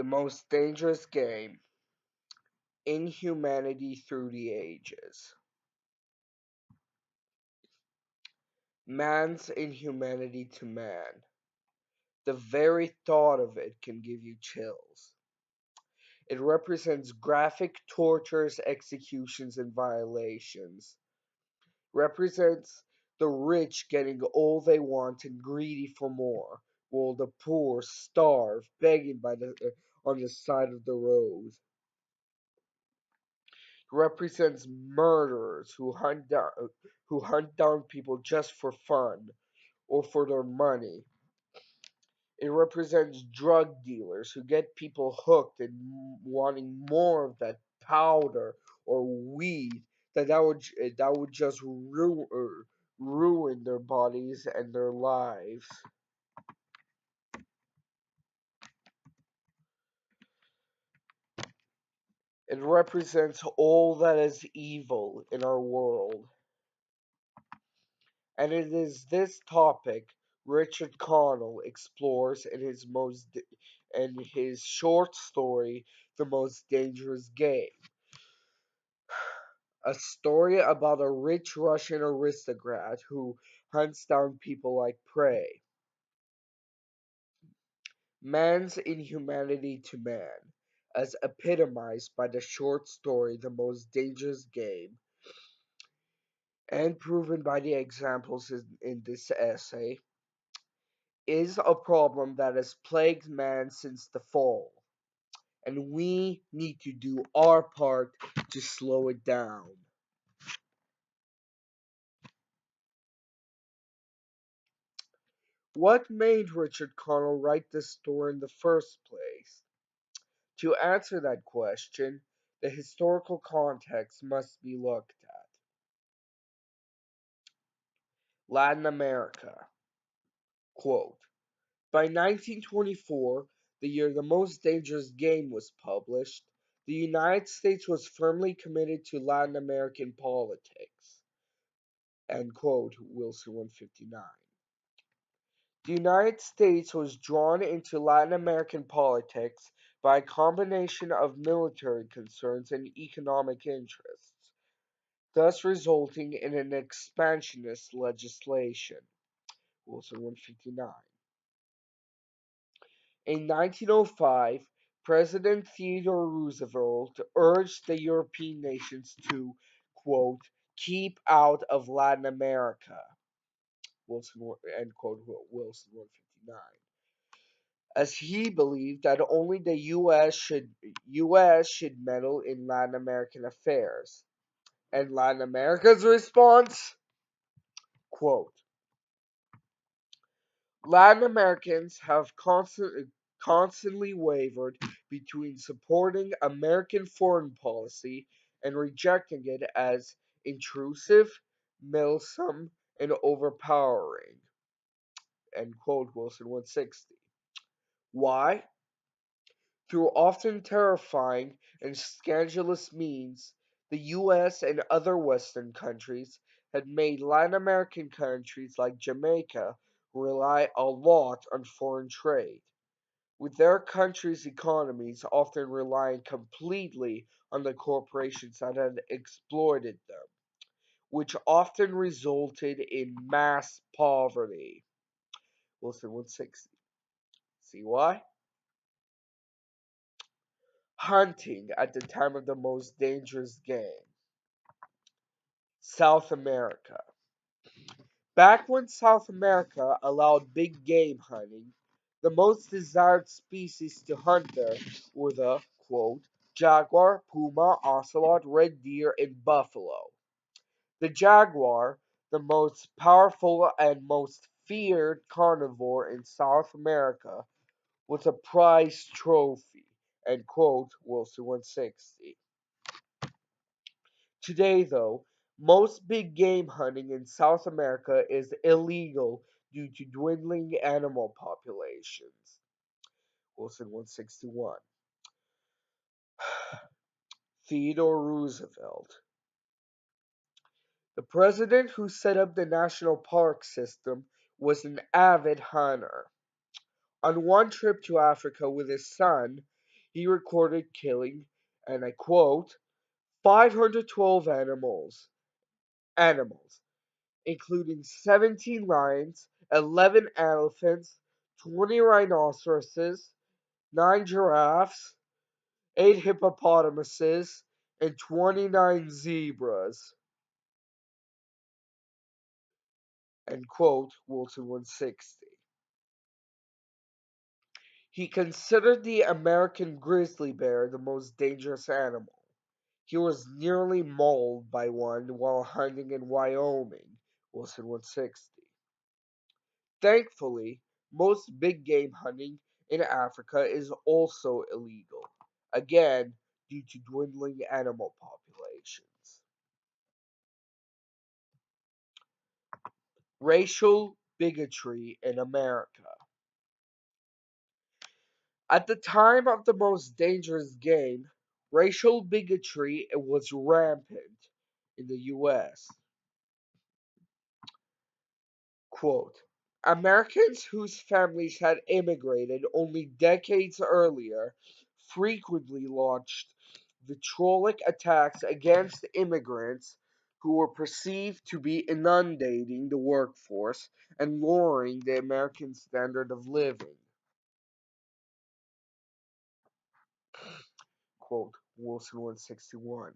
The most dangerous game. Inhumanity through the ages. Man's inhumanity to man. The very thought of it can give you chills. It represents graphic tortures, executions, and violations. Represents the rich getting all they want and greedy for more, while the poor starve, begging on the side of the road. Represents murderers who hunt down people just for fun or for their money. It represents drug dealers who get people hooked and wanting more of that powder or weed that would just ruin their bodies and their lives. It represents all that is evil in our world. And it is this topic Richard Connell explores in his short story, The Most Dangerous Game. A story about a rich Russian aristocrat who hunts down people like prey. Man's inhumanity to man, as epitomized by the short story The Most Dangerous Game, and proven by the examples in this essay, is a problem that has plagued man since the fall, and we need to do our part to slow it down. What made Richard Connell write this story in the first place? To answer that question, the historical context must be looked at. Latin America. Quote, by 1924, the year The Most Dangerous Game was published, the United States was firmly committed to Latin American politics. End quote, Wilson 159. The United States was drawn into Latin American politics by a combination of military concerns and economic interests, thus resulting in an expansionist legislation. Wilson 159. In 1905, President Theodore Roosevelt urged the European nations to, quote, keep out of Latin America. End quote, Wilson 159. As he believed that only the US should meddle in Latin American affairs. And Latin America's response? Quote, Latin Americans have constantly wavered between supporting American foreign policy and rejecting it as intrusive, meddlesome, and overpowering. End quote, Wilson 160. Why? Through often terrifying and scandalous means, the US and other Western countries had made Latin American countries like Jamaica rely a lot on foreign trade, with their countries' economies often relying completely on the corporations that had exploited them, which often resulted in mass poverty. Wilson 160. See why? Hunting at the time of The Most Dangerous Game. South America. Back when South America allowed big game hunting, the most desired species to hunt there were the, quote, jaguar, puma, ocelot, red deer, and buffalo. The jaguar, the most powerful and most feared carnivore in South America, was a prized trophy. End quote, Wilson 160. Today, though, most big game hunting in South America is illegal due to dwindling animal populations. Wilson 161. Theodore Roosevelt. The president who set up the national park system was an avid hunter. On one trip to Africa with his son, he recorded killing, and I quote, 512 animals, including 17 lions, 11 elephants, 20 rhinoceroses, 9 giraffes, 8 hippopotamuses, and 29 zebras. End quote, Wilson 160. He considered the American grizzly bear the most dangerous animal. He was nearly mauled by one while hunting in Wyoming, Wilson 160. Thankfully, most big game hunting in Africa is also illegal, again, due to dwindling animal populations. Racial bigotry in America. At the time of the most dangerous game, racial bigotry was rampant in the US. Quote, Americans whose families had immigrated only decades earlier frequently launched vitriolic attacks against immigrants who were perceived to be inundating the workforce and lowering the American standard of living. Quote, Wilson 161.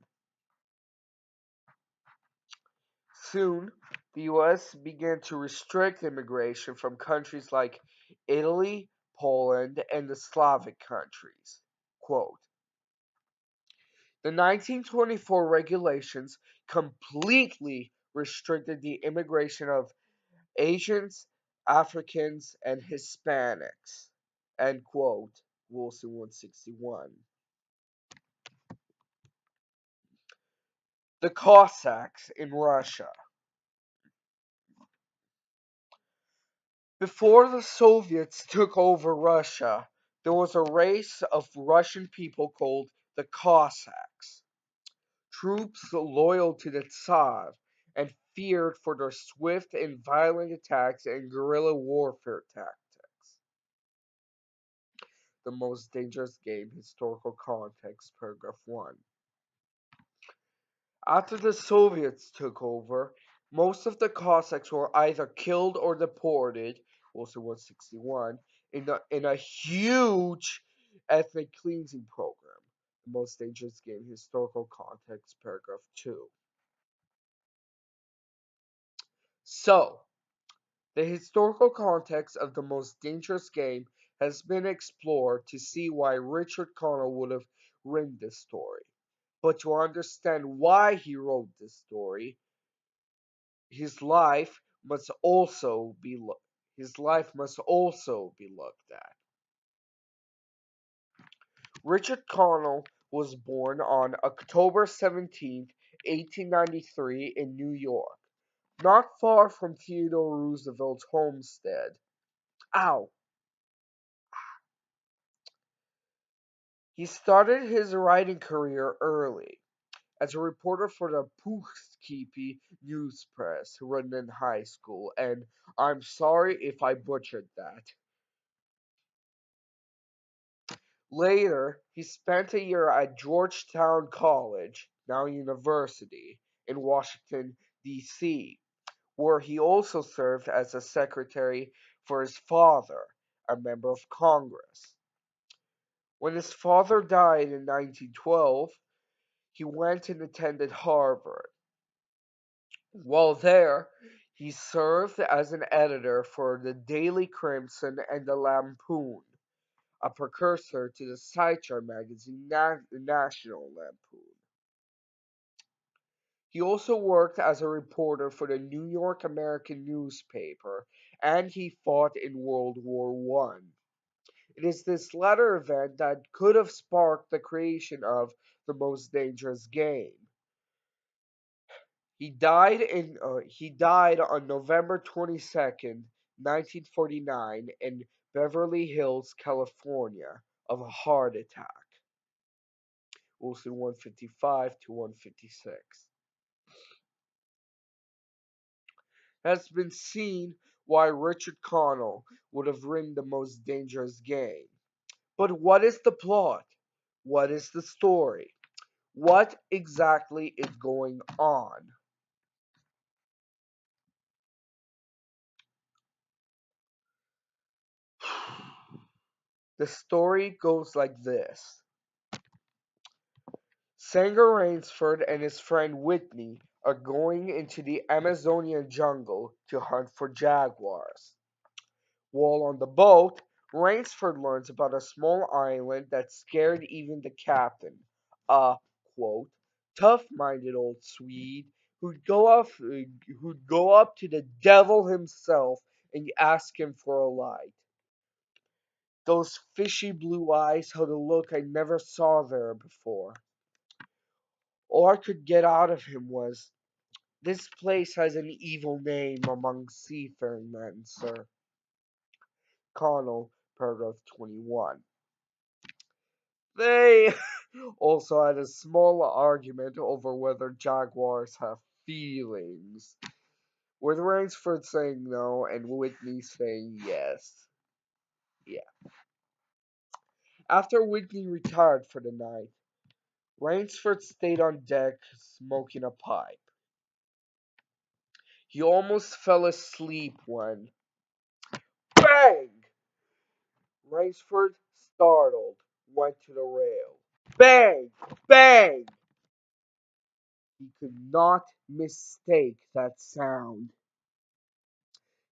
Soon, the US began to restrict immigration from countries like Italy, Poland, and the Slavic countries. Quote, the 1924 regulations completely restricted the immigration of Asians, Africans, and Hispanics. End quote. Wilson 161. The Cossacks in Russia. Before the Soviets took over Russia, there was a race of Russian people called the Cossacks, troops loyal to the Tsar and feared for their swift and violent attacks and guerrilla warfare tactics. The most dangerous game, historical context, paragraph 1. After the Soviets took over, most of the Cossacks were either killed or deported, also 161, in a huge ethnic cleansing program. The most dangerous game, historical context, paragraph 2. So, the historical context of the most dangerous game has been explored to see why Richard Connell would have written this story. But to understand why he wrote this story, his life must also be his life must also be looked at. Richard Connell was born on October 17, 1893 in New York, not far from Theodore Roosevelt's homestead. Ow! He started his writing career early as a reporter for the Poughkeepsie News Press, run in high school, and I'm sorry if I butchered that. Later, he spent a year at Georgetown College, now university, in Washington, D.C., where he also served as a secretary for his father, a member of Congress. When his father died in 1912, he went and attended Harvard. While there, he served as an editor for the Daily Crimson and the Lampoon, a precursor to the sidecar magazine National Lampoon. He also worked as a reporter for the New York American newspaper, and he fought in World War One. It is this latter event that could have sparked the creation of the most dangerous game. He died on November 22nd, 1949 in Beverly Hills, California, of a heart attack. Also 155 to 156. It has been seen why Richard Connell would have written the most dangerous game. But what is the plot? What is the story? What exactly is going on? The story goes like this. Sanger Rainsford and his friend Whitney are going into the Amazonian jungle to hunt for jaguars. While on the boat, Rainsford learns about a small island that scared even the captain, a quote, tough-minded old Swede who'd go up to the devil himself and ask him for a light. Those fishy blue eyes had a look I never saw there before. All I could get out of him was, "This place has an evil name among seafaring men, sir." Connell, paragraph 21. They also had a small argument over whether jaguars have feelings, with Rainsford saying no and Whitney saying yes. Yeah. After Whitney retired for the night, Rainsford stayed on deck smoking a pipe. He almost fell asleep when bang! Rainsford, startled, went to the rail. Bang! Bang! He could not mistake that sound.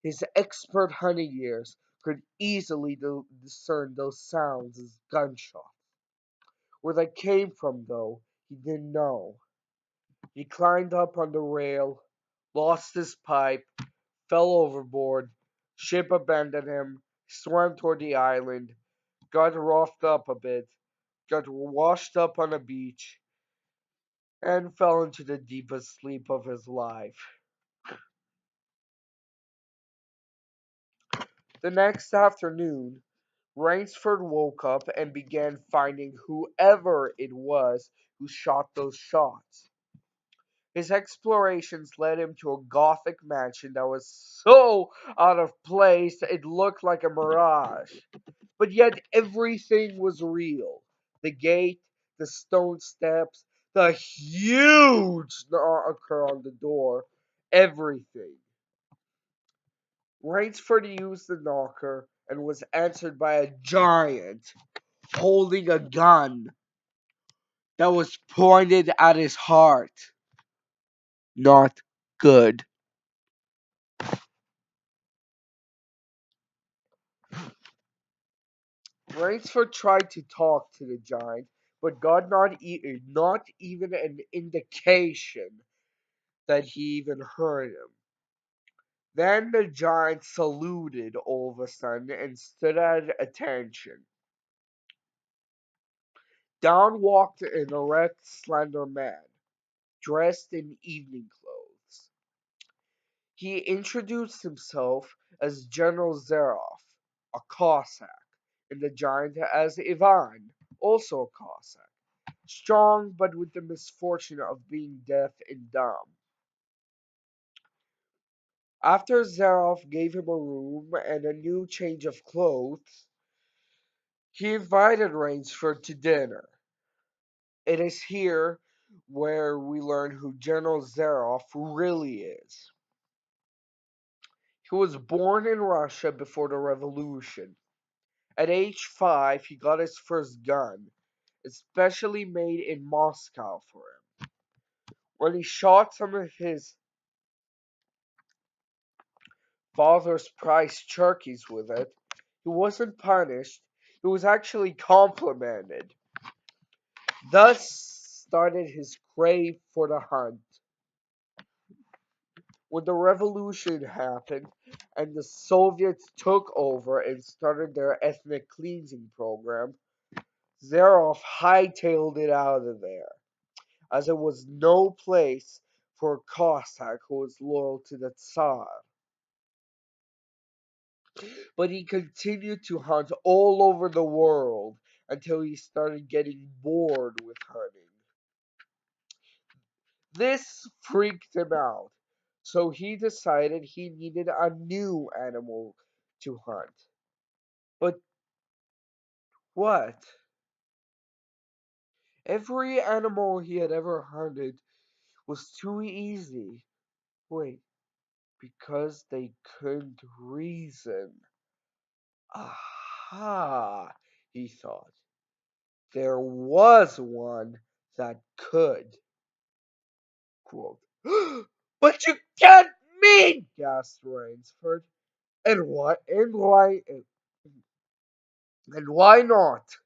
His expert hunting ears could easily discern those sounds as gunshots. Where they came from, though, he didn't know. He climbed up on the rail, lost his pipe, fell overboard, ship abandoned him, swam toward the island, got roughed up a bit, got washed up on a beach, and fell into the deepest sleep of his life. The next afternoon, Rainsford woke up and began finding whoever it was who shot those shots. His explorations led him to a Gothic mansion that was so out of place it looked like a mirage. But yet everything was real. The gate, the stone steps, the huge knocker on the door, everything. Rainsford used the knocker and was answered by a giant holding a gun that was pointed at his heart. Not good. Rainsford tried to talk to the giant, but got not even an indication that he even heard him. Then the giant saluted all of a sudden and stood at attention. Down walked an erect, slender man, dressed in evening clothes. He introduced himself as General Zaroff, a Cossack, and the giant as Ivan, also a Cossack, strong but with the misfortune of being deaf and dumb. After Zaroff gave him a room and a new change of clothes, he invited Rainsford to dinner. It is here where we learn who General Zaroff really is. He was born in Russia before the revolution. At age 5, he got his first gun, especially made in Moscow for him. When he shot some of his father's priced turkeys with it, he wasn't punished, he was actually complimented. Thus started his crave for the hunt. When the revolution happened and the Soviets took over and started their ethnic cleansing program, Zaroff hightailed it out of there, as it was no place for a Cossack who was loyal to the Tsar. But he continued to hunt all over the world until he started getting bored with hunting. This freaked him out, so he decided he needed a new animal to hunt. But what? Every animal he had ever hunted was too easy. Wait, because they couldn't reason. Aha, he thought. There was one that could. Quote, but you can't mean, gasped Rainsford. And why not?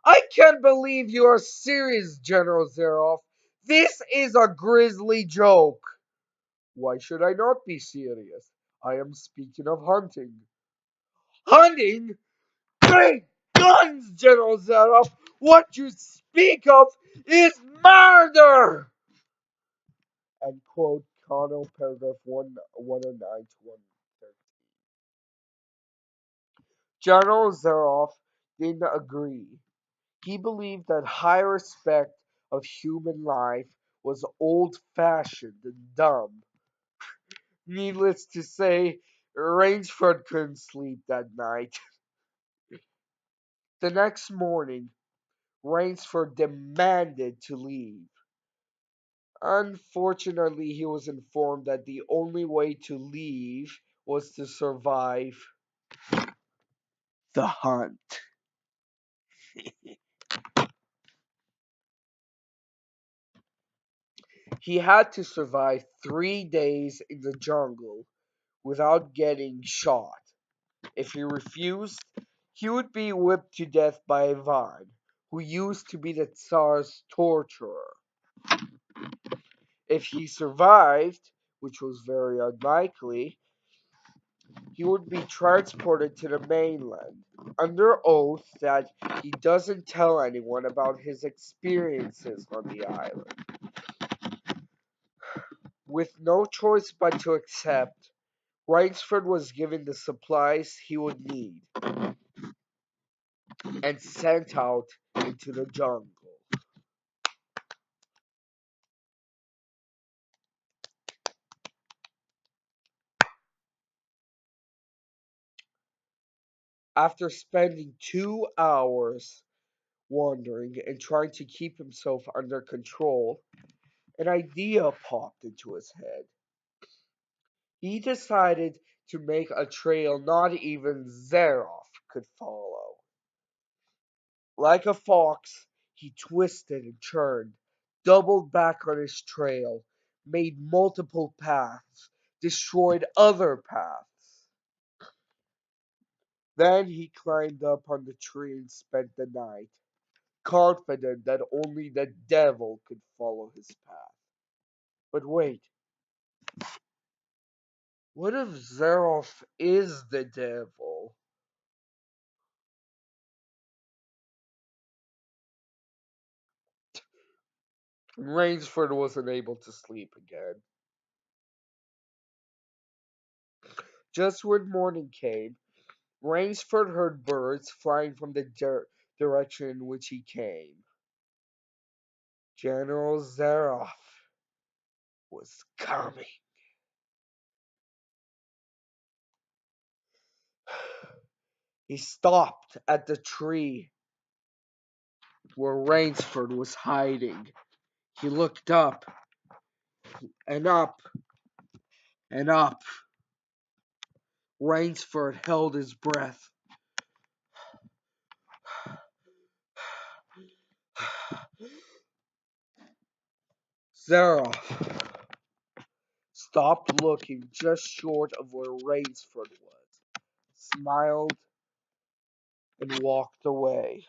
I can't believe you are serious, General Zeroff. This is a grisly joke. Why should I not be serious? I am speaking of hunting. Hunting? Great guns, General Zaroff! What you speak of is murder! And quote Connell paragraph 109 to 113. General Zaroff didn't agree. He believed that high respect of human life was old fashioned and dumb. Needless to say, Rainsford couldn't sleep that night. The next morning, Rainsford demanded to leave. Unfortunately, he was informed that the only way to leave was to survive the hunt. He had to survive 3 days in the jungle without getting shot. If he refused, he would be whipped to death by Ivan, who used to be the Tsar's torturer. If he survived, which was very unlikely, he would be transported to the mainland under oath that he doesn't tell anyone about his experiences on the island. With no choice but to accept, Rainsford was given the supplies he would need and sent out into the jungle. After spending 2 hours wandering and trying to keep himself under control, an idea popped into his head. He decided to make a trail not even Zaroff could follow. Like a fox, he twisted and turned, doubled back on his trail, made multiple paths, destroyed other paths. Then he climbed up on the tree and spent the night, confident that only the devil could follow his path. But wait, what if Zaroff is the devil? Rainsford wasn't able to sleep again. Just when morning came, Rainsford heard birds flying from the direction in which he came. General Zaroff was coming. He stopped at the tree where Rainsford was hiding. He looked up and up and up. Rainsford held his breath. Zaroff stopped looking just short of where Rainsford was, smiled, and walked away.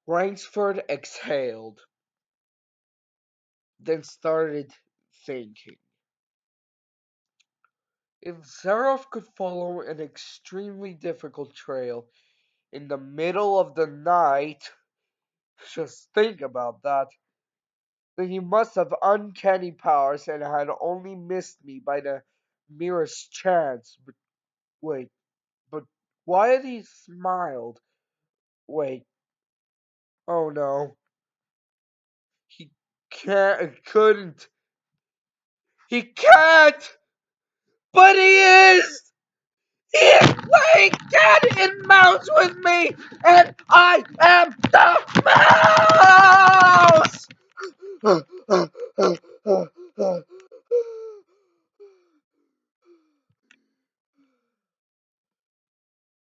Rainsford exhaled, then started thinking. If Zaroff could follow an extremely difficult trail in the middle of the night, just think about that, then he must have uncanny powers and had only missed me by the merest chance. But wait, but why had he smiled? Wait, oh no, he couldn't, he can't, but he is! He is playing cat and mouse with me, and I am the mouse!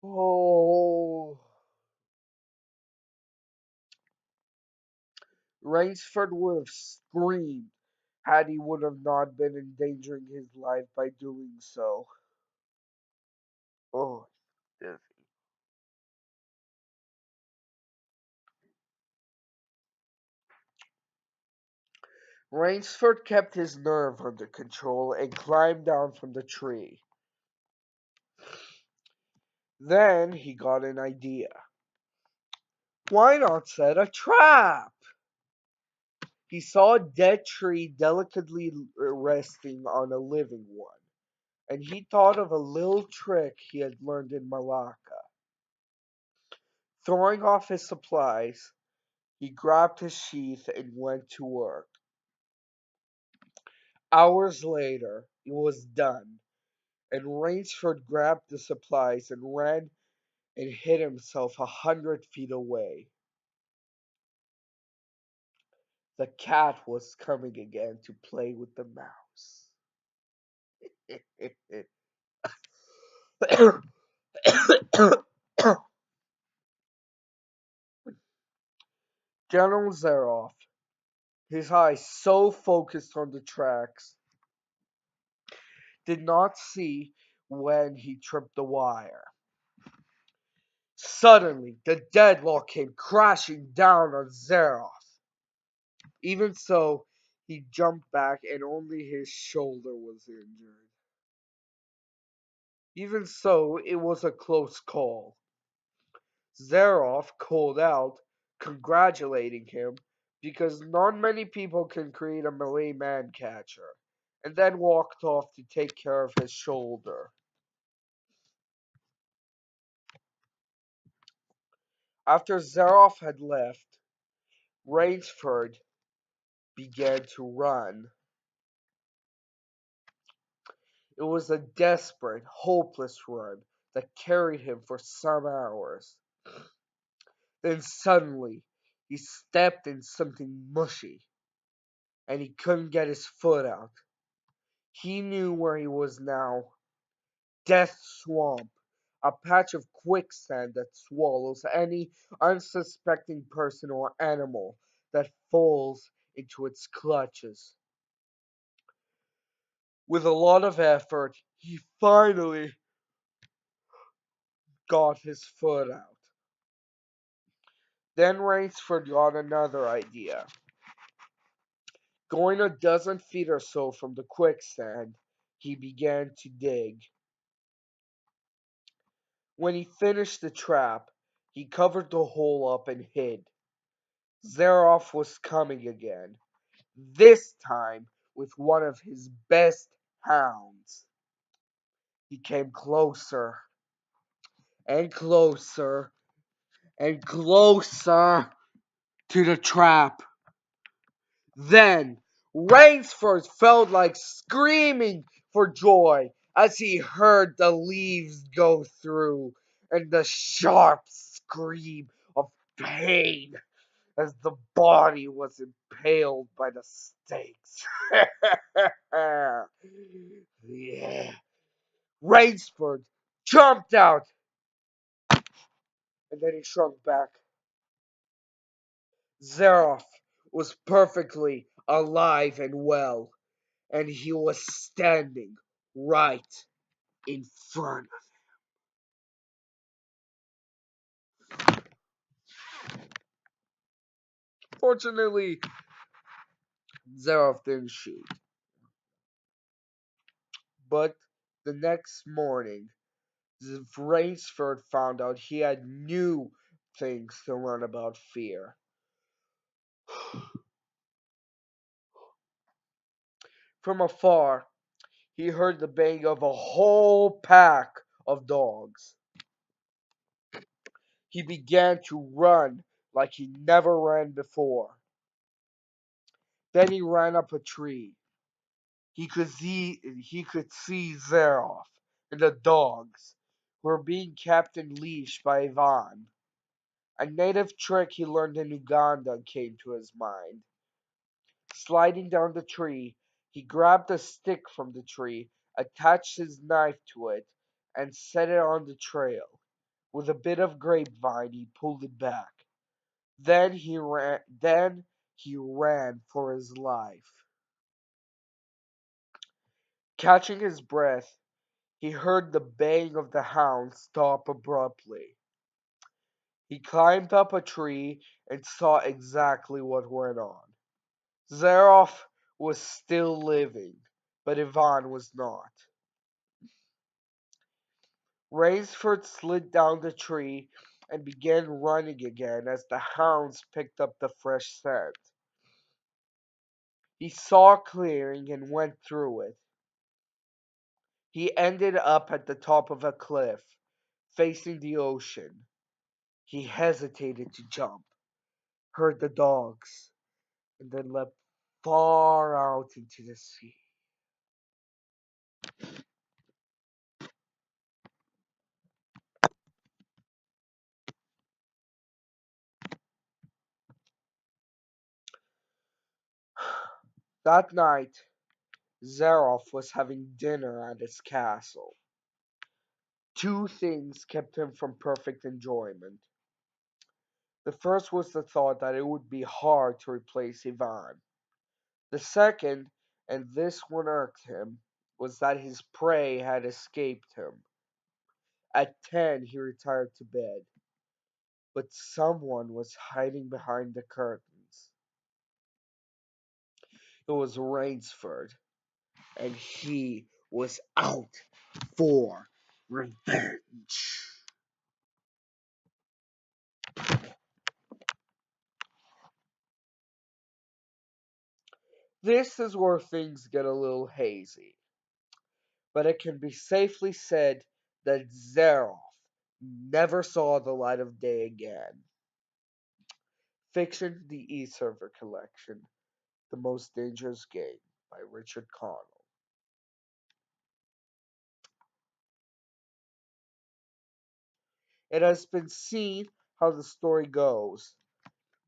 Oh. Rainsford would have screamed had he would have not been endangering his life by doing so. Oh, yes. Rainsford kept his nerve under control and climbed down from the tree. Then he got an idea. Why not set a trap? He saw a dead tree delicately resting on a living one, and he thought of a little trick he had learned in Malacca. Throwing off his supplies, he grabbed his sheath and went to work. Hours later, it was done, and Rainsford grabbed the supplies and ran and hid himself 100 feet away. The cat was coming again to play with the mouse. General Zaroff, his eyes so focused on the tracks, did not see when he tripped the wire. Suddenly, the deadlock came crashing down on Zaroff. Even so, he jumped back and only his shoulder was injured. Even so, it was a close call. Zaroff called out, congratulating him, because not many people can create a Malay man catcher, and then walked off to take care of his shoulder. After Zaroff had left, Rainsford began to run. It was a desperate, hopeless run that carried him for some hours. Then suddenly he stepped in something mushy, and he couldn't get his foot out. He knew where he was now. Death Swamp, a patch of quicksand that swallows any unsuspecting person or animal that falls into its clutches. With a lot of effort, he finally got his foot out. Then Rainsford got another idea. Going a dozen feet or so from the quicksand, he began to dig. When he finished the trap, he covered the hole up and hid. Zaroff was coming again, this time with one of his best hounds. He came closer and closer and closer to the trap. Then Rainsford felt like screaming for joy as he heard the leaves go through and the sharp scream of pain as the body was impaled by the stakes. Yeah. Rainsford jumped out and then he shrunk back. Zaroff was perfectly alive and well, and he was standing right in front. Fortunately, Zaroff didn't shoot. But the next morning, Rainsford found out he had new things to learn about fear. From afar, he heard the baying of a whole pack of dogs. He began to run like he never ran before. Then he ran up a tree. He could see Zaroff and the dogs. were being kept in leash by Ivan. A native trick he learned in Uganda came to his mind. Sliding down the tree, he grabbed a stick from the tree, attached his knife to it, and set it on the trail. With a bit of grapevine, he pulled it back. Then he ran for his life. Catching his breath, he heard the baying of the hound stop abruptly. He climbed up a tree and saw exactly what went on. Zaroff was still living, but Ivan was not. Rainsford slid down the tree and began running again as the hounds picked up the fresh scent. He saw a clearing and went through it. He ended up at the top of a cliff, facing the ocean. He hesitated to jump, heard the dogs, and then leapt far out into the sea. That night, Zaroff was having dinner at his castle. Two things kept him from perfect enjoyment. The first was the thought that it would be hard to replace Ivan. The second, and this one irked him, was that his prey had escaped him. At 10, he retired to bed, but someone was hiding behind the curtains. It was Rainsford, and he was out for revenge. This is where things get a little hazy, but it can be safely said that Zaroff never saw the light of day again. Fiction, the E-Server Collection, The Most Dangerous Game by Richard Connell. It has been seen how the story goes,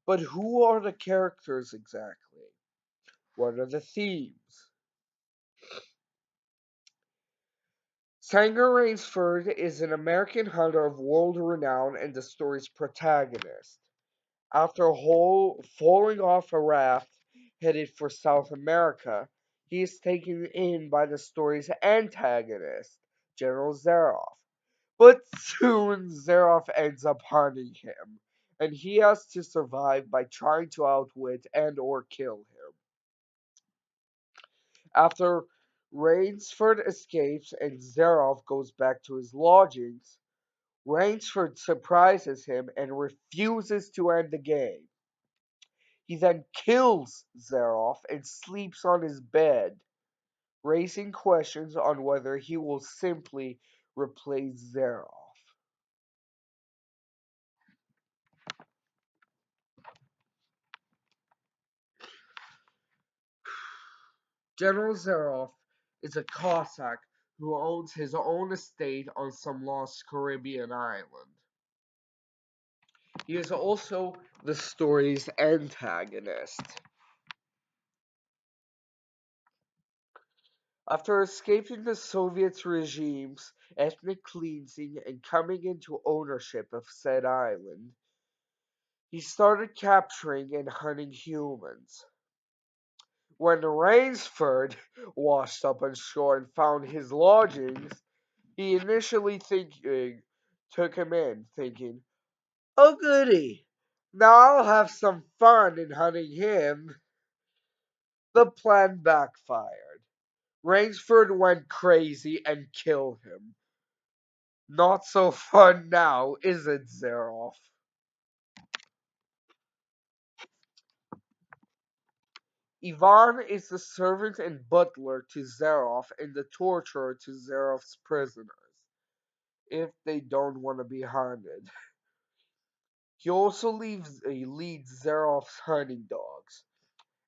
but who are the characters exactly? What are the themes? Sanger Rainsford is an American hunter of world renown and the story's protagonist. After falling off a raft headed for South America, he is taken in by the story's antagonist, General Zaroff. But soon Zaroff ends up hunting him, and he has to survive by trying to outwit and or kill him. After Rainsford escapes and Zaroff goes back to his lodgings, Rainsford surprises him and refuses to end the game. He then kills Zaroff and sleeps on his bed, raising questions on whether he will simply replace Zaroff. General Zaroff is a Cossack who owns his own estate on some lost Caribbean island. He is also the story's antagonist. After escaping the Soviet regime's ethnic cleansing and coming into ownership of said island, he started capturing and hunting humans. When Rainsford washed up on shore and found his lodgings, he initially took him in, thinking, "Oh goody, now I'll have some fun in hunting him." The plan backfired. Rainsford went crazy and killed him. Not so fun now, is it, Zaroff? Ivan is the servant and butler to Zaroff and the torturer to Zaroff's prisoners, if they don't want to be hunted. He leads Zaroff's hunting dogs,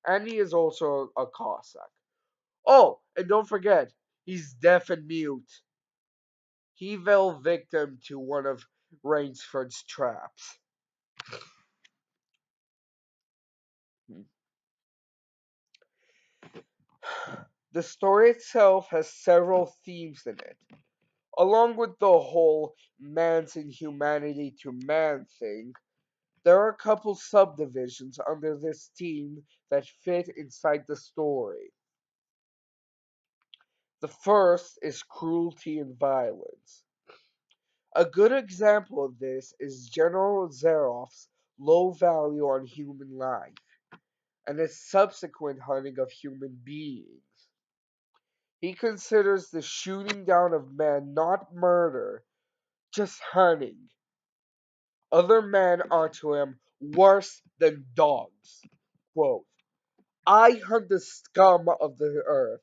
and he is also a Cossack. Oh, and don't forget, he's deaf and mute. he fell victim to one of Rainsford's traps. The story itself has several themes in it. Along with the whole man's inhumanity to man thing, there are a couple subdivisions under this theme that fit inside the story. The first is cruelty and violence. A good example of this is General Zaroff's low value on human life and his subsequent hunting of human beings. He considers the shooting down of men not murder, just hunting. Other men are to him worse than dogs. Quote, I hunt the scum of the earth,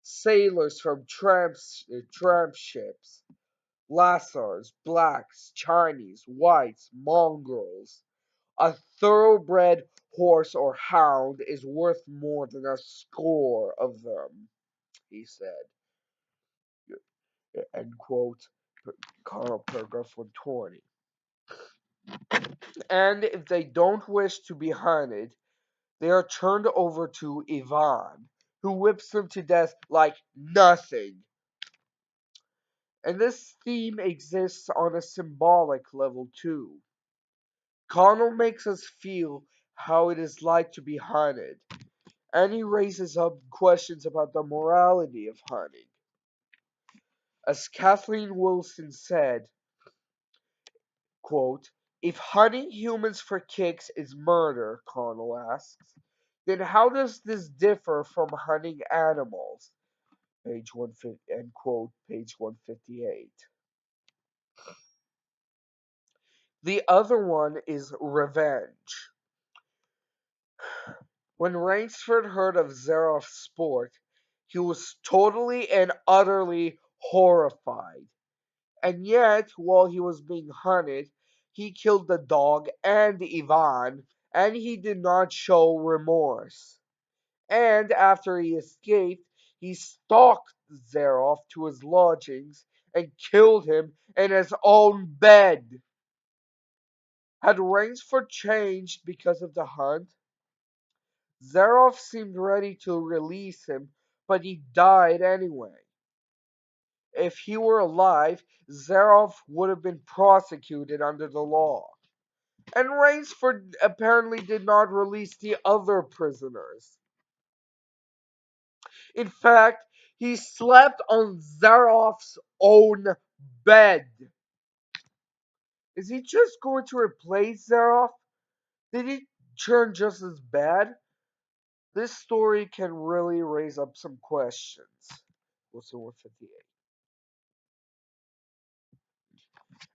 sailors from tramp ships, Lascars, blacks, Chinese, whites, mongrels. A thoroughbred horse or hound is worth more than a score of them, he said. End quote. Paragraph 120. And if they don't wish to be hunted, they are turned over to Ivan, who whips them to death like nothing. And this theme exists on a symbolic level too. Connell makes us feel how it is like to be hunted, and he raises up questions about the morality of hunting. As Kathleen Wilson said, quote, if hunting humans for kicks is murder, Connell asks, then how does this differ from hunting animals? Page 150, end quote, page 158. The other one is revenge. When Rainsford heard of Zaroff's sport, he was totally and utterly horrified. And yet, while he was being hunted, he killed the dog and Ivan, and he did not show remorse. And after he escaped, he stalked Zaroff to his lodgings and killed him in his own bed. Had Rainsford changed because of the hunt? Zaroff seemed ready to release him, but he died anyway. If he were alive, Zaroff would have been prosecuted under the law. And Rainsford apparently did not release the other prisoners. In fact, he slept on Zaroff's own bed. Is he just going to replace Zaroff? Did he turn just as bad? This story can really raise up some questions. We'll see 158.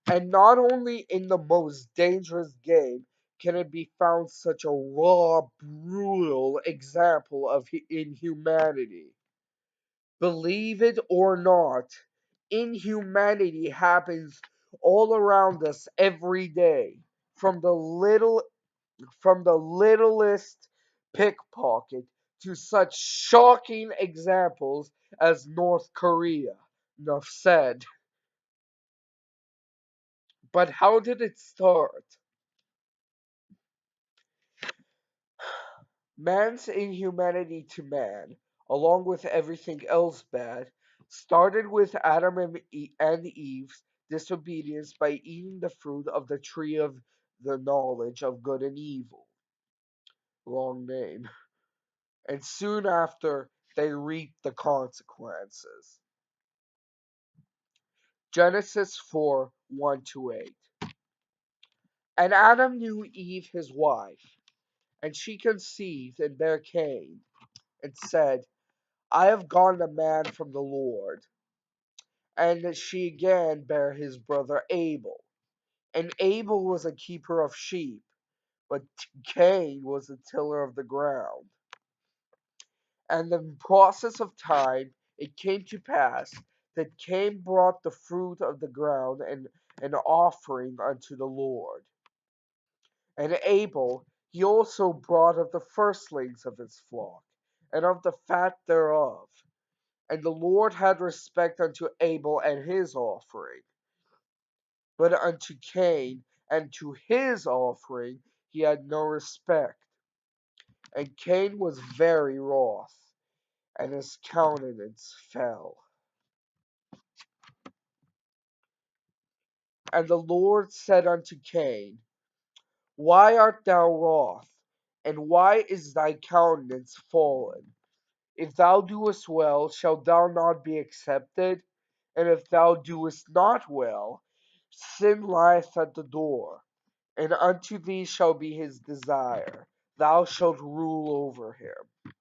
And not only in the most dangerous game can it be found such a raw, brutal example of inhumanity. Believe it or not, inhumanity happens all around us every day, from the littlest pickpocket to such shocking examples as North Korea. Enough said. But how did it start? Man's inhumanity to man, along with everything else bad, started with Adam and Eve's disobedience by eating the fruit of the tree of the knowledge of good and evil. Long name. And soon after, they reaped the consequences. Genesis 4 1 to 8. And Adam knew Eve his wife, and she conceived and bare Cain, and said, I have gotten a man from the Lord. And she again bare his brother Abel. And Abel was a keeper of sheep, but Cain was a tiller of the ground. And in the process of time it came to pass that Cain brought the fruit of the ground and an offering unto the Lord. And Abel he also brought of the firstlings of his flock, and of the fat thereof. And the Lord had respect unto Abel and his offering, but unto Cain and to his offering he had no respect. And Cain was very wroth, and his countenance fell. And the Lord said unto Cain, Why art thou wroth, and why is thy countenance fallen? If thou doest well, shalt thou not be accepted? And if thou doest not well, sin lieth at the door, and unto thee shall be his desire. Thou shalt rule over him.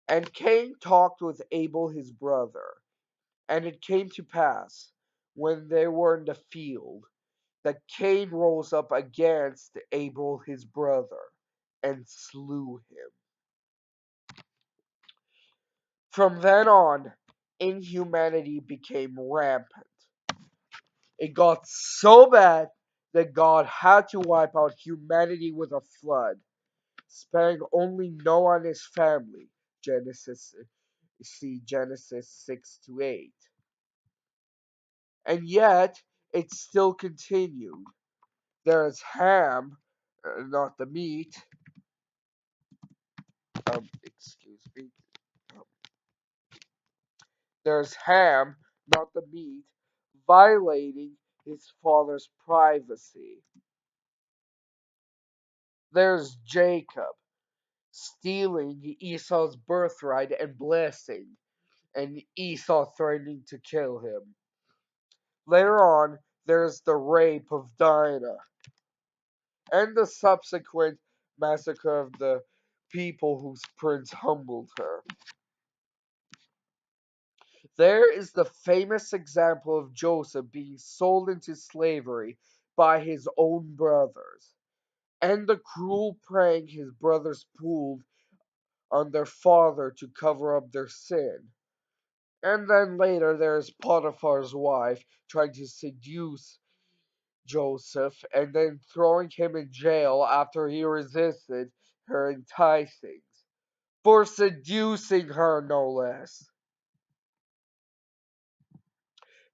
And Cain talked with Abel his brother. And it came to pass, when they were in the field, that Cain rose up against Abel his brother, and slew him. From then on, inhumanity became rampant. It got so bad that God had to wipe out humanity with a flood, sparing only Noah and his family. Genesis, see Genesis 6 to 8. And yet, it still continued. There is Ham, not the meat. Excuse me. Um, there's Ham, not the meat, violating his father's privacy. There's Jacob, stealing Esau's birthright and blessing, and Esau threatening to kill him. Later on, there's the rape of Dinah, and the subsequent massacre of the people whose prince humbled her. There is the famous example of Joseph being sold into slavery by his own brothers, and the cruel prank his brothers pulled on their father to cover up their sin. And then later there is Potiphar's wife trying to seduce Joseph and then throwing him in jail after he resisted her enticings. For seducing her, no less.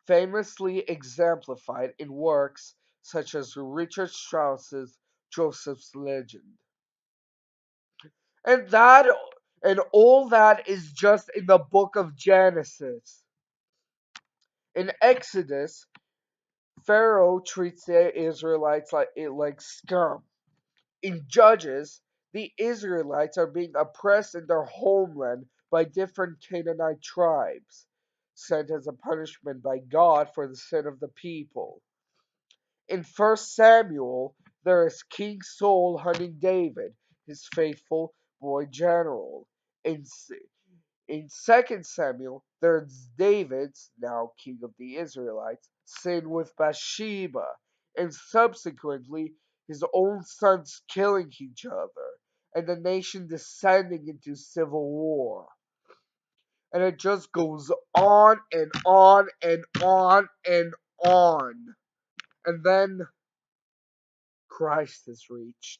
Famously exemplified in works such as Richard Strauss's Joseph's Legend. And that and all that is just in the book of Genesis. In Exodus, Pharaoh treats the Israelites like scum. In Judges, the Israelites are being oppressed in their homeland by different Canaanite tribes, sent as a punishment by God for the sin of the people. In First Samuel, there is King Saul hunting David, his faithful boy general. In, in Second Samuel, there's David's, now king of the Israelites, sin with Bathsheba, and subsequently his own sons killing each other, and the nation descending into civil war. And it just goes on and on and on and on. And then Christ is reached.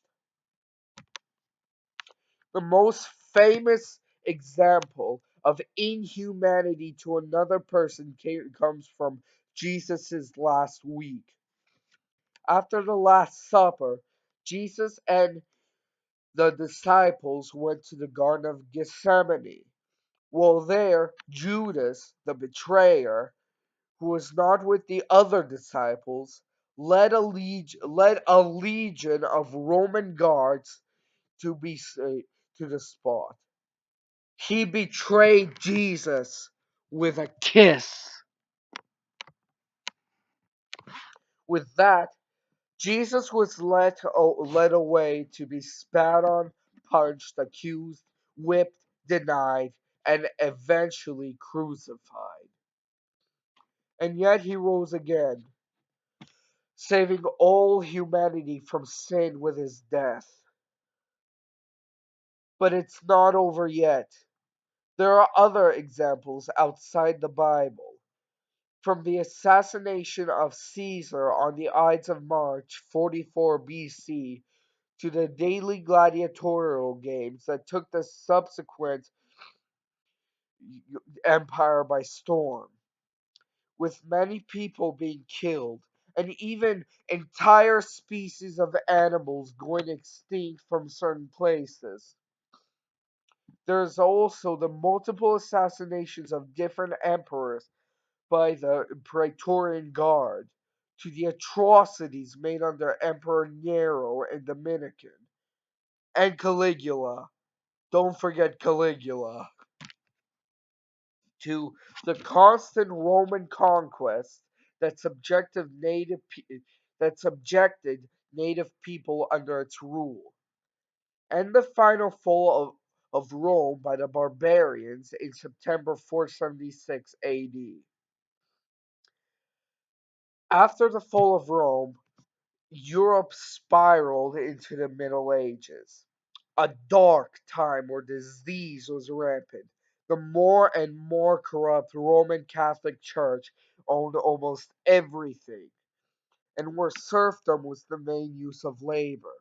The most famous example of inhumanity to another person comes from Jesus' last week. After the Last Supper, Jesus and the disciples went to the Garden of Gethsemane. Well, there, Judas, the betrayer, who was not with the other disciples, led a legion of Roman guards to be to the spot. He betrayed Jesus with a kiss. With that, Jesus was led away to be spat on, punched, accused, whipped, denied, and eventually crucified. And yet he rose again, saving all humanity from sin with his death. But it's not over yet. There are other examples outside the Bible. From the assassination of Caesar on the Ides of March 44 BC to the daily gladiatorial games that took the subsequent empire by storm, with many people being killed and even entire species of animals going extinct from certain places. There's also the multiple assassinations of different emperors by the Praetorian Guard, to the atrocities made under Emperor Nero and Domitian, and Caligula. Don't forget Caligula. To the constant Roman conquest that subjected native people under its rule, and the final fall of Rome by the barbarians in September 476 AD. After the fall of Rome, Europe spiraled into the Middle Ages, a dark time where disease was rampant. The more and more corrupt Roman Catholic Church owned almost everything, and where serfdom was the main use of labor.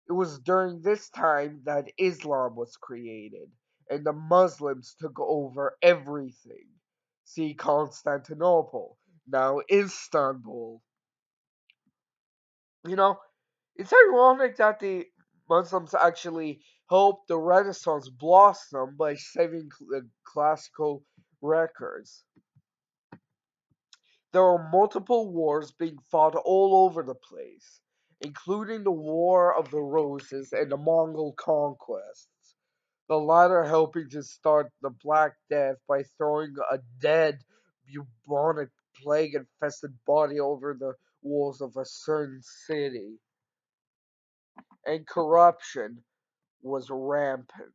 It was during this time that Islam was created, and the Muslims took over everything. See Constantinople, now Istanbul. You know, it's ironic that the Muslims actually helped the Renaissance blossom by saving classical records. There were multiple wars being fought all over the place, including the War of the Roses and the Mongol conquests, the latter helping to start the Black Death by throwing a dead, bubonic plague infested body over the walls of a certain city. And corruption was rampant.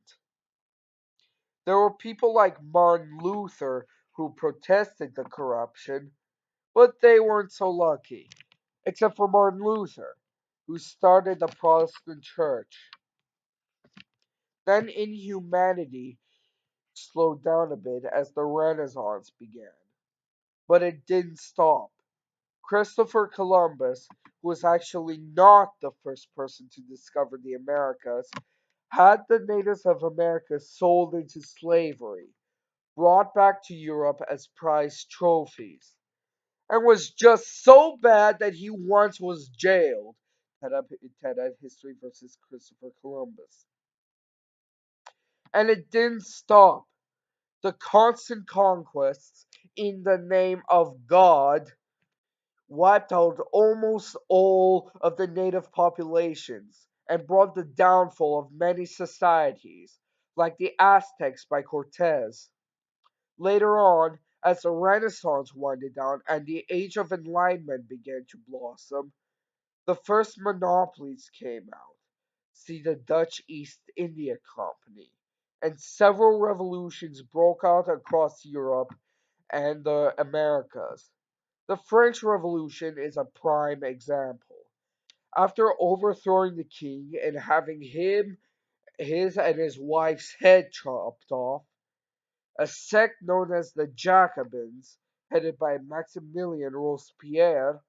There were people like Martin Luther who protested the corruption, but they weren't so lucky, except for Martin Luther, who started the Protestant Church. Then Inhumanity slowed down a bit as the Renaissance began, but it didn't stop. Christopher Columbus, who was actually not the first person to discover the Americas, had the natives of America sold into slavery, brought back to Europe as prize trophies, and was just so bad that he once was jailed. Ted History versus Christopher Columbus. And it didn't stop. The constant conquests in the name of God wiped out almost all of the native populations and brought the downfall of many societies, like the Aztecs by Cortez. Later on, as the Renaissance winded down and the Age of Enlightenment began to blossom, the first monopolies came out. See the Dutch East India Company. And several revolutions broke out across Europe and the Americas. The French Revolution is a prime example. After overthrowing the king and having his and his wife's head chopped off, a sect known as the Jacobins, headed by Maximilien Robespierre,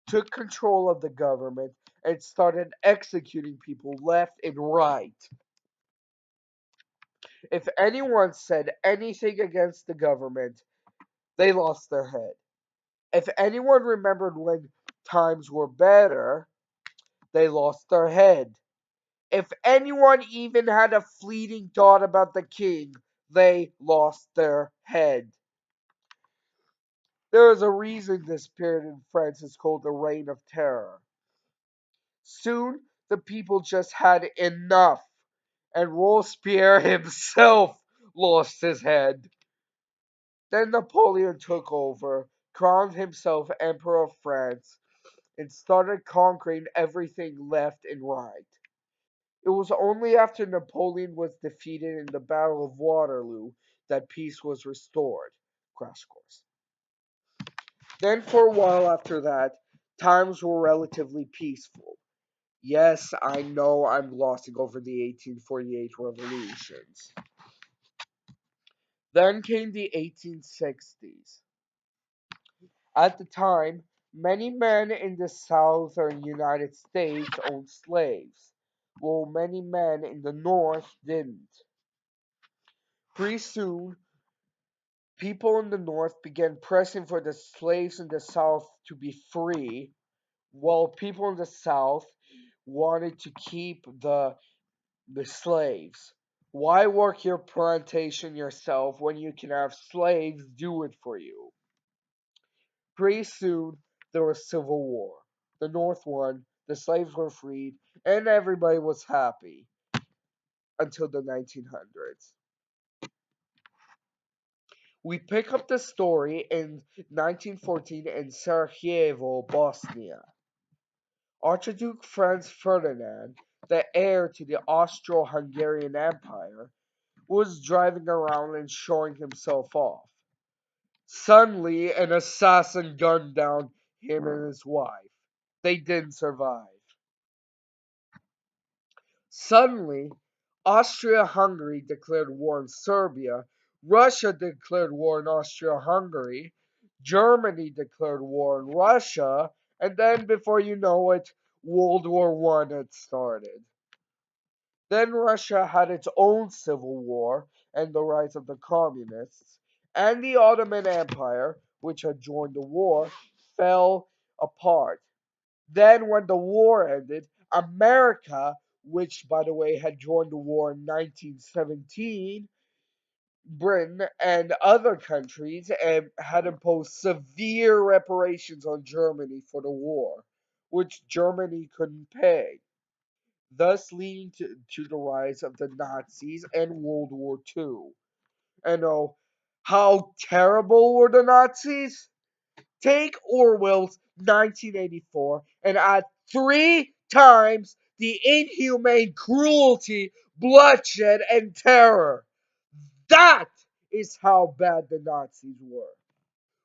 took control of the government and started executing people left and right. If anyone said anything against the government, they lost their head. If anyone remembered when times were better, they lost their head. If anyone even had a fleeting thought about the king, they lost their head. There is a reason this period in France is called the Reign of Terror. Soon, the people just had enough, and Robespierre himself lost his head. Then Napoleon took over, crowned himself Emperor of France, and started conquering everything left and right. It was only after Napoleon was defeated in the Battle of Waterloo that peace was restored. Crash course. Then, for a while after that, times were relatively peaceful. Yes, I know I'm glossing over the 1848 revolutions. Then came the 1860s. At the time, many men in the southern United States owned slaves, while many men in the north didn't. Pretty soon, people in the North began pressing for the slaves in the South to be free, while people in the South wanted to keep the slaves. Why work your plantation yourself when you can have slaves do it for you? Pretty soon, there was civil war. The North won, the slaves were freed, and everybody was happy until the 1900s. We pick up the story in 1914 in Sarajevo, Bosnia. Archduke Franz Ferdinand, the heir to the Austro-Hungarian Empire, was driving around and showing himself off. Suddenly, an assassin gunned down him and his wife. They didn't survive. Suddenly, Austria-Hungary declared war on Serbia, Russia declared war on Austria-Hungary, Germany declared war on Russia, and then before you know it, World War One had started. Then Russia had its own civil war and the rise of the communists, and the Ottoman Empire, which had joined the war, fell apart. Then, when the war ended, America, which by the way had joined the war in 1917, Britain, and other countries had imposed severe reparations on Germany for the war, which Germany couldn't pay, thus leading to the rise of the Nazis and World War II. And oh, how terrible were the Nazis? Take Orwell's 1984 and add three times the inhumane cruelty, bloodshed, and terror. That is how bad the Nazis were.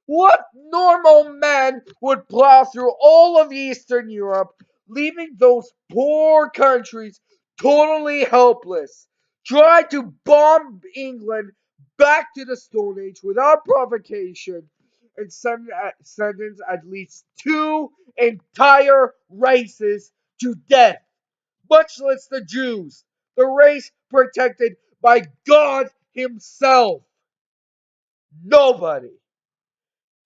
What normal man would plow through all of Eastern Europe, leaving those poor countries totally helpless? Try to bomb England back to the Stone Age without provocation and sentence at least two entire races to death, much less the Jews, the race protected by God Himself. Nobody.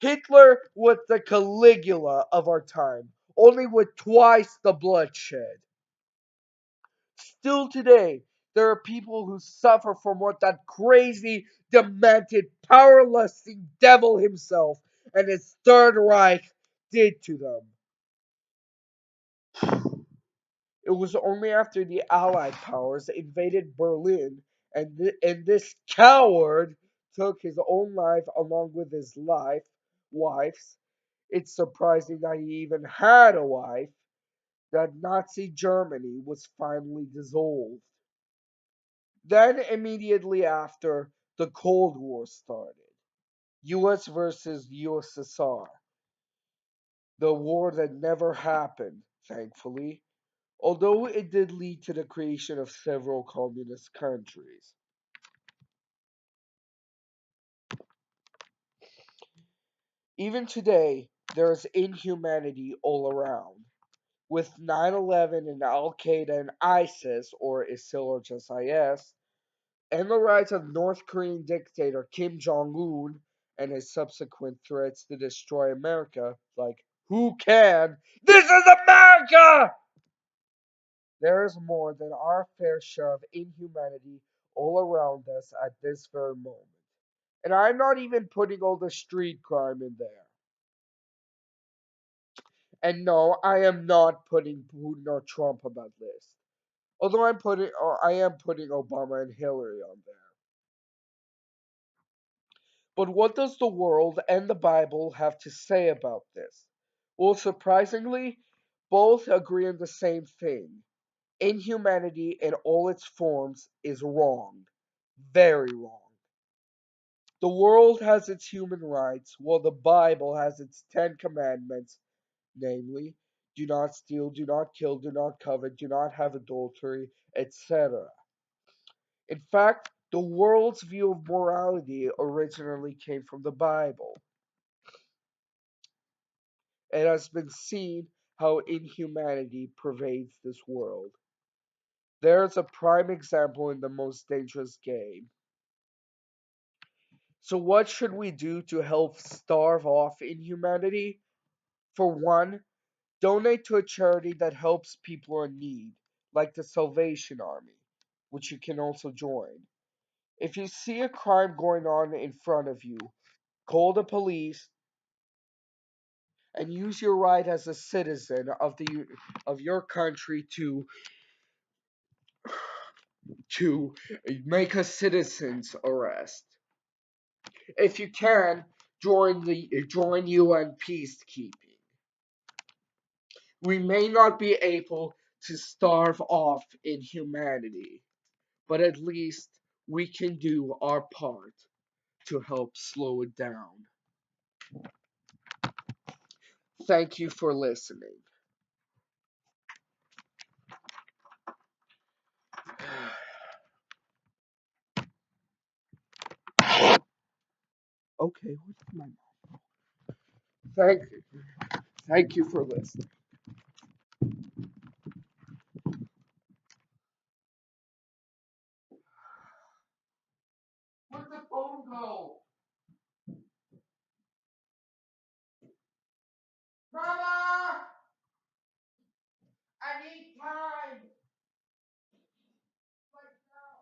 Hitler was the Caligula of our time, only with twice the bloodshed. Still today, there are people who suffer from what that crazy, demented, power-lusting devil himself and his Third Reich did to them. It was only after the Allied powers invaded Berlin and this coward took his own life along with his wife's. It's surprising that he even had a wife, that Nazi Germany was finally dissolved. Then, immediately after, the Cold War started. US versus USSR. The war that never happened, thankfully, although it did lead to the creation of several communist countries. Even today, there is inhumanity all around. With 9/11 and Al Qaeda and ISIS, or ISIL or just IS, and the rise of North Korean dictator Kim Jong un and his subsequent threats to destroy America, like, who can? This is America! There is more than our fair share of inhumanity all around us at this very moment. And I'm not even putting all the street crime in there. And no, I am not putting Putin or Trump on that list. Although I am putting Obama and Hillary on there. But what does the world and the Bible have to say about this? Well, surprisingly, both agree on the same thing. Inhumanity in all its forms is wrong. Very wrong. The world has its human rights, while the Bible has its Ten Commandments, namely, do not steal, do not kill, do not covet, do not have adultery, etc. In fact, the world's view of morality originally came from the Bible. It has been seen how inhumanity pervades this world. There is a prime example in the most dangerous game. So, what should we do to help starve off inhumanity? For one, donate to a charity that helps people in need, like the Salvation Army, which you can also join. If you see a crime going on in front of you, call the police and use your right as a citizen of your country to make a citizen's arrest. If you can, join UN peacekeeping. We may not be able to starve off inhumanity, but at least we can do our part to help slow it down. Thank you for listening. Okay, what's my thank thank you for listening. Where'd the phone go? Mama! I need time! Right now!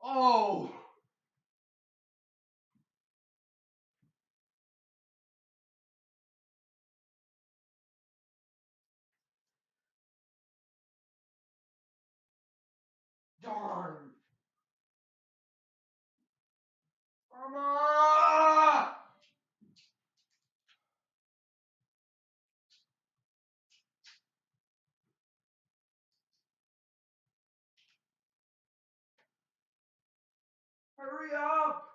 Oh! Darn! Mama! Hurry up!